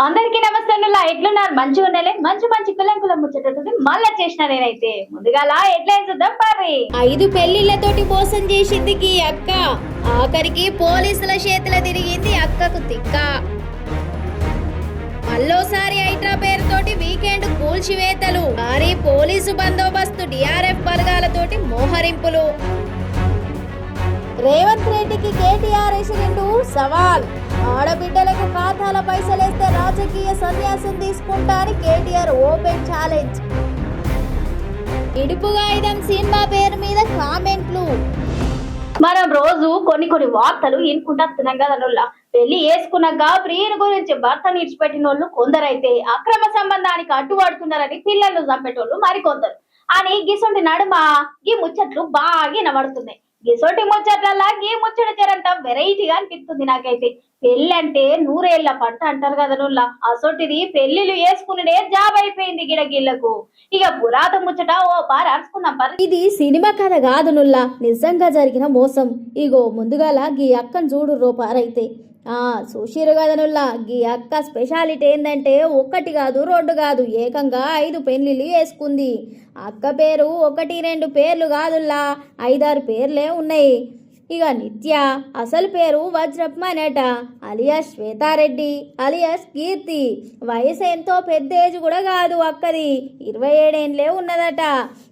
అందరికీ నమస్తే. ఎట్లున్నారు? మంచిగా ఉండాలి. మంచి కులం ముచ్చటతోటి మళ్ళా చేసిన నేనైతే ముందుగా హెడ్లైన్స్ చూద్దాం. పర్రి 5 పెళ్లిళ్లతోటి మోసం చేసింది ఈ అక్క. ఆఖరికి పోలీసుల చేతుల తిరిగింది అక్కకు తిక్క. మళ్ళోసారి హైడ్రా పేరుతోటి వీకెండ్ కూల్చివేతలు, భారీ పోలీసు బందోబస్తు, డిఆర్ఎఫ్ బలగాలతోటి మోహరింపులు. రేవంత్ రెడ్డికి కేటీఆర్ వేసిరెండు సవాల్. ఆడబిడ్డలకు ఖాతాల పైసలేస్తే రాజకీయ సన్యాసం తీసుకుంటా అని కేటీఆర్ ఓపెన్ ఛాలెంజ్. ఇడుపుగా ఐదం సినిమా పేరు మీద కామెంట్లు. మనం రోజు కొన్ని వార్తలు ఇనుకుంటున్నాం కదా. పెళ్లి వేసుకున్నాక ప్రియుని గురించి భర్త నిడిచిపెట్టిన వాళ్ళు కొందరైతే అక్రమ సంబంధానికి అడ్డుపడుతున్నారని పిల్లలను చంపేటోళ్ళు మరికొందరు అని గిసొంటి నడుమ ఈ ముచ్చట్లు బాగా వినబడుతున్నాయి. గిసొంటి ముచ్చట్లలా ఈ ముచ్చట చెరంట వెరైటీగా అనిపిస్తుంది నాకైతే. పెళ్లి అంటే 100 ఏళ్ల పంట అంటారు కదా. అసొంటిది పెళ్లిళ్ళు వేసుకునే జాబ్ అయిపోయింది గిడగిళ్లకు. ఇక పురాతన ముచ్చట ఓ పార్ అరుచుకున్నాం. ఇది సినిమా కథ కాదు నుల్లా, నిజంగా జరిగిన మోసం. ఇగో ముందుగాల గీ అక్కను చూడు రూపారైతే చూసిరు కదనుల్లా. గీ అక్క స్పెషాలిటీ ఏంటంటే 1 కాదు 2 కాదు, ఏకంగా 5 పెళ్లిళ్ళు వేసుకుంది. అక్క పేరు 1 2 పేర్లు కాదుల్లా, 5 6 పేర్లే ఉన్నాయి. ఇక నిత్య అసలు పేరు వజ్రప్మనేట, అలియాస్ శ్వేతారెడ్డి అలియాస్ కీర్తి. వయసు ఎంతో పెద్ద ఏజ్ కూడా కాదు అక్కది, 27 ఏండ్లే ఉన్నదట.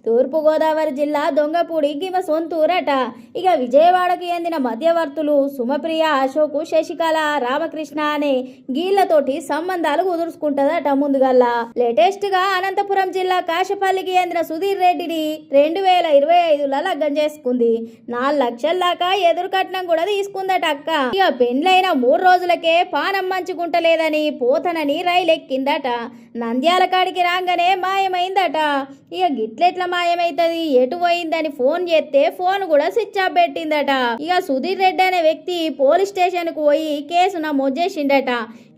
తూర్పుగోదావరి జిల్లా దొంగపూడి గిమ సొంతూరట. ఇక విజయవాడకు చెందిన మధ్యవర్తులు సుమప్రియ, అశోకు, శశికళ, రామకృష్ణ అనే గీళ్లతోటి సంబంధాలు కుదుర్చుకుంటదట. ముందుగల్లా లేటెస్ట్ గా అనంతపురం జిల్లా కాశపల్లికి చెందిన సుధీర్ రెడ్డిని 2025లో లగ్గం చేసుకుంది. 4 లక్షల దాకా ఎదురు కట్నం కూడా తీసుకుందట అక్క. ఇక పెండ్లైన 3 రోజులకే పానం మంచుకుంటలేదని పోతనని రైలు ఎక్కిందట. నంద్యాల కాడికి రాగానే మాయమైందట. ఇక గిట్లెట్ల మాయమైతుంది, ఎటు పోయిందని ఫోన్ చేస్తే ఫోన్ కూడా స్విచ్ ఆఫ్ పెట్టిందట. ఇక సుధీర్ రెడ్డి అనే వ్యక్తి పోలీస్ స్టేషన్ కు పోయి కేసు నమోదు చేసిండట.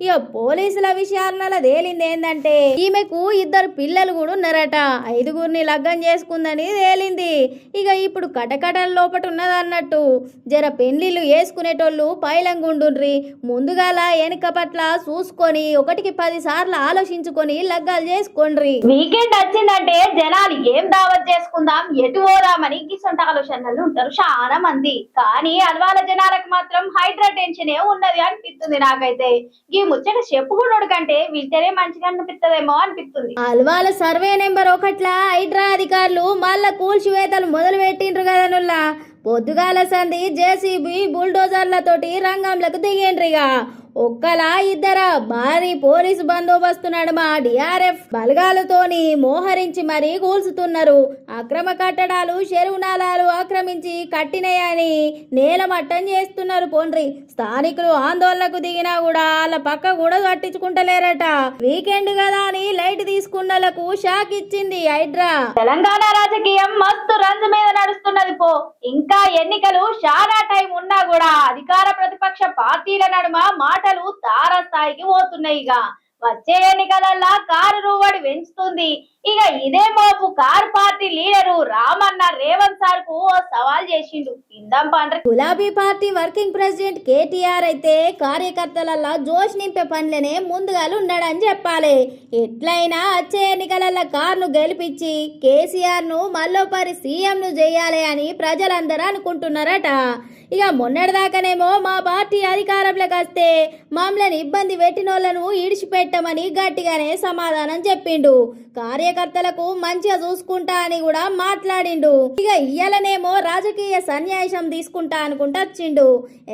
ఇక పోలీసుల విచారణలో తేలింది ఏంటంటే ఈమెకు 2 పిల్లలు కూడా ఉన్నారట. 5గురిని లగ్గం చేసుకుందని తేలింది. ఇక ఇప్పుడు కటకటల లోపట ఉన్నదన్నట్టు. జర పెళ్లిళ్ళు వేసుకునేటోళ్ళు పైలంగుండ్రి, ముందుగాల వెనుక పట్ల చూసుకొని 1కి 10 సార్లు ఆలోచించుకొని లగ్గాలు చేసుకోండ్రి. వీకెండ్ వచ్చిందంటే జనాలు ఏం దావత్ చేసుకుందాం, ఎటు పోదామని గిసొంటి ఆలోచనలు ఉంటారు చాలా మంది. కానీ అల్వాల జనాలకు మాత్రం హైడ్రా టెన్షన్ ఉన్నది అనిపిస్తుంది నాకైతే. ఈ ముచ్చట చెప్పుకున్నాడు కంటే వింటేనే మంచిగా అనిపిస్తుందేమో అనిపిస్తుంది. అల్వాల సర్వే నెంబర్ 1 హైడ్రా అధికారులు మళ్ళా కూల్చివేతలు మొదలు పెట్టిండ్రు కదనుల్లా. పొద్దుగాల సంధి జేసీబీ బుల్డోజర్లతోటి రంగంలోకి దిగేండ్రిగా. 2 భారీ పోలీసు బందోబస్తు నడుమ డిఆర్ఎఫ్ బలగాలతోని మోహరించి మరీ కూల్చుతున్నారు. అక్రమ కట్టడాలు, చెరువు నాలాలు ఆక్రమించి కట్టినయని నేలమట్టం చేస్తున్నారు. పోండ్రి స్థానికులు ఆందోళనకు దిగినా కూడా వాళ్ళ పక్క కూడా పట్టించుకుంటలేరట. వీకెండ్ కదా అని లైట్ తీసుకున్నలకు షాక్ ఇచ్చింది హైడ్రా. తెలంగాణ రాజకీయం మస్తు రంజు మీద నడుస్తున్నది పో. ఇంకా ఎన్నికలు చాలా టైం ఉన్నా కూడా అధికార ప్రతిపక్ష పార్టీల నడుమ మాటలు తారస్థాయికి పోతున్నాయి. వచ్చే ఎన్నికలల్లా కారు రూవడి పెంచుతుంది. ఇక ఇదే మోపు car party leader Ramanna Revanth sir కు సవాల్ చేసిండు. ఇందాం పండ్ర. గులాబీ పార్టీ వర్కింగ్ ప్రెసిడెంట్ కేటీఆర్ అయితే కార్యకర్తలల్లా జోష్ నింపే పనులనే ముందుగాలు ఉన్నాడని చెప్పాలి. ఎట్లయినా వచ్చే ఎన్నికలల్లా కారును గెలిపించి కేసీఆర్ ను మళ్ళోపరి సీఎం ను చేయాలి అని ప్రజలందరూ అనుకుంటున్నారట. ఇక మొన్నటిదాకానేమో మా పార్టీ అధికారంలోకి వస్తే మమ్మల్ని ఇబ్బంది పెట్టినోళ్లను ఇడిచిపెట్టమని గట్టిగానే సమాధానం చెప్పిండు. కార్యకర్తలకు మంచిగా చూసుకుంటా అని కూడా మాట్లాడిండు. ఇక ఇయ్యాలనేమో రాజకీయ సన్యాసం తీసుకుంటా అనుకుంటా వచ్చిండు.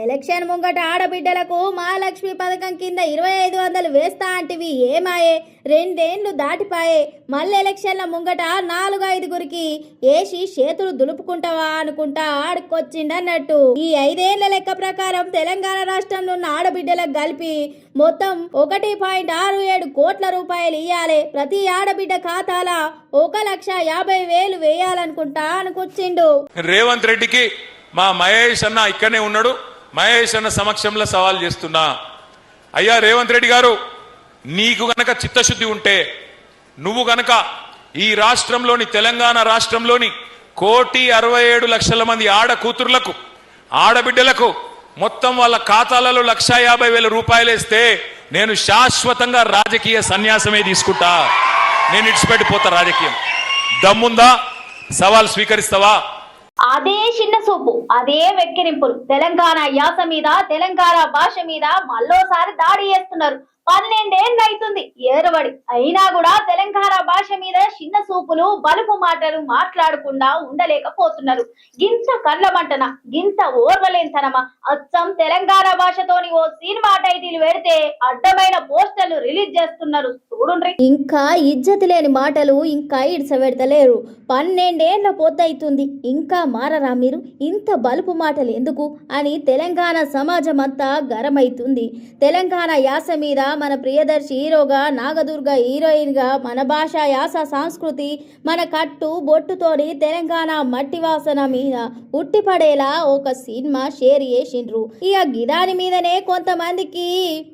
ఎలక్షన్ ముంగట ఆడబిడ్డలకు మహాలక్ష్మి పథకం కింద 2500 వేస్తా అంటివి ఏమాయే, 2 ఏండ్లు దాటిపాయే. మళ్ళీ ఎలక్షన్ల ముంగట 4-5గురికి వేసి చేతులు దులుపుకుంటావా అనుకుంటా ఆడుకొచ్చిండన్నట్టు. ఈ 5 ఏళ్ల లెక్క ప్రకారం తెలంగాణ రాష్ట్రంలో ఉన్న ఆడబిడ్డలకు కలిపి మొత్తం 1.67 కోట్ల రూపాయలు ఇయ్యాలి. ప్రతి ఆడబిడ్డ ఖాతాల 1,50,000 వేయాలనుకుంటా అనుకొచ్చిండు. రేవంత్ రెడ్డికి మా మహేష్ అన్న ఇక్కడనే ఉన్నాడు. మహేష్ అన్న సమక్షంలో సవాల్ చేస్తున్నా. అయ్యా రేవంత్ రెడ్డి గారు, నీకు గనక చిత్తశుద్ధి ఉంటే నువ్వు గనక ఈ రాష్ట్రంలోని తెలంగాణ రాష్ట్రంలోని 1,67,00,000 మంది ఆడ కూతుర్లకు, ఆడబిడ్డలకు మొత్తం వాళ్ళ ఖాతాలలో 1,50,000 రూపాయలు వేస్తే నేను శాశ్వతంగా రాజకీయ సన్యాసమే తీసుకుంటా, నేను ఇడిచిపెట్టిపోతా రాజకీయం. దమ్ముందా? సవాల్ స్వీకరిస్తావా? అదే చిన్న సూపు, అదే వెక్కిరింపులు, తెలంగాణ యాస మీద, తెలంగాణ భాష మీద మళ్ళోసారి దాడి చేస్తున్నారు. 12 ఏళ్ళు అవుతుంది ఏరబడి, అయినా కూడా తెలంగాణ భాష మీద చిన్న సూపులు, బలుపు మాటలు మాట్లాడకుండా ఉండలేకపోతున్నారు. గింత కళ్ళమంటన, గింత ఓర్వలేంతనమా? అచ్చం తెలంగాణ భాషతోని ఓ సినిమా టైటిల్ పెడితే అడ్డమైన పోస్టర్లు రిలీజ్ చేస్తున్నారు చూడుండ్రి. ఇంకా ఇజ్జతి లేని మాటలు ఇంకా ఇడ్సబెడతలేరు. 12 ఏళ్ల పొద్దవుతుంది, ఇంకా మారరా మీరు? ఇంత బలుపు మాటలు ఎందుకు అని తెలంగాణ సమాజం అంతా గరమైతుంది. తెలంగాణ యాస మీద మన ప్రియదర్శి హీరోగా, నాగదుర్గ హీరోయిన్గా మన భాష యాస సంస్కృతి మన కట్టు బొట్టుతోని తెలంగాణ మట్టి వాసన మీద ఉట్టిపడేలా ఒక సినిమా షేర్ చేసిండ్రు. ఇక గిదాని మీదనే కొంతమందికి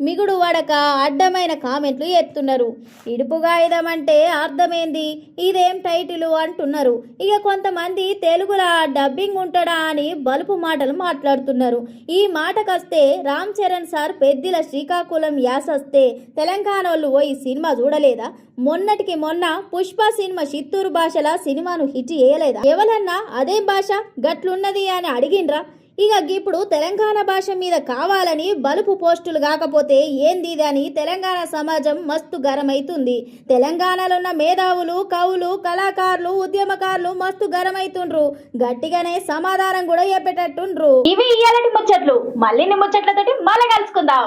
మిగుడు వడక అడ్డమైన కామెంట్లు ఎత్తున్నారు. ఇడుపుగా ఇదమంటే అర్థమైంది, ఇదేం టైటిల్ అంటున్నారు. ఇక కొంతమంది తెలుగులో డబ్బింగ్ ఉంటాడా అని బలుపు మాటలు మాట్లాడుతున్నారు. ఈ మాటకొస్తే రామ్ చరణ్ సార్ పెద్దిల శ్రీకాకుళం యాస తెలంగాణ వాళ్ళు పోయి సినిమా చూడలేదా? మొన్నటికి మొన్న పుష్ప సినిమా చిత్తూరు భాషల సినిమాను హిట్ చేయలేదా? ఎవరన్నా అదే భాష గట్లున్నది అని అడిగిండ్రా? ఇక ఇప్పుడు తెలంగాణ భాష మీద కావాలని బలుపు పోస్టులు కాకపోతే ఏంది అని తెలంగాణ సమాజం మస్తు గరమైతుంది. తెలంగాణలో ఉన్న మేధావులు, కవులు, కళాకారులు, ఉద్యమకారులు మస్తు గరమైతుండ్రు. గట్టిగానే సమాధానం కూడా చెప్పేటట్టుండ్రు. ఇవి ఇయ్యాలటి ముచ్చట్లు. మళ్ళీ ముచ్చట్లతోటి మళ్ళీ కలుసుకుందాం.